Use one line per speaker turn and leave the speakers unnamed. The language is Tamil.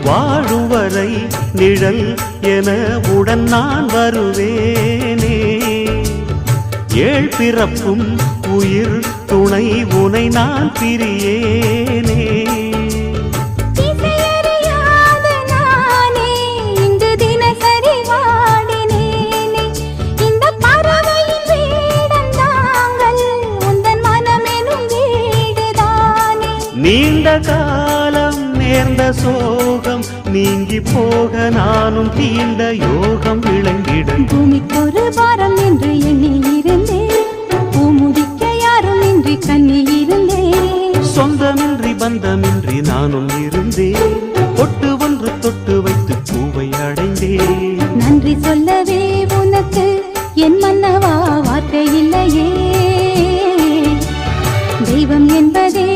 வாழும் வரை நிழல் என உடன் நான் வருவேனே. ஏழ் பிறப்பும் உயிர் துணை உனை நான் பிரியேனே. நீண்ட காலம் நேர்ந்த சோகம் நீங்கி போக நானும் தீண்ட யோகம் விளங்கிட.
பூமிக்கொரு வாரம் என்று எண்ணி இருந்தேன், பூமுடிக்க யாரும் இன்றி கண்ணி இருந்தேன்.
சொந்தமின்றி பந்தமின்றி நானும் இருந்தேன், பொட்டு ஒன்று தொட்டு வைத்து பூவை அடைந்தேன்.
நன்றி சொல்லவே உனக்கு என் மன்னவா வார்த்தை இல்லையே. தெய்வம் என்பதே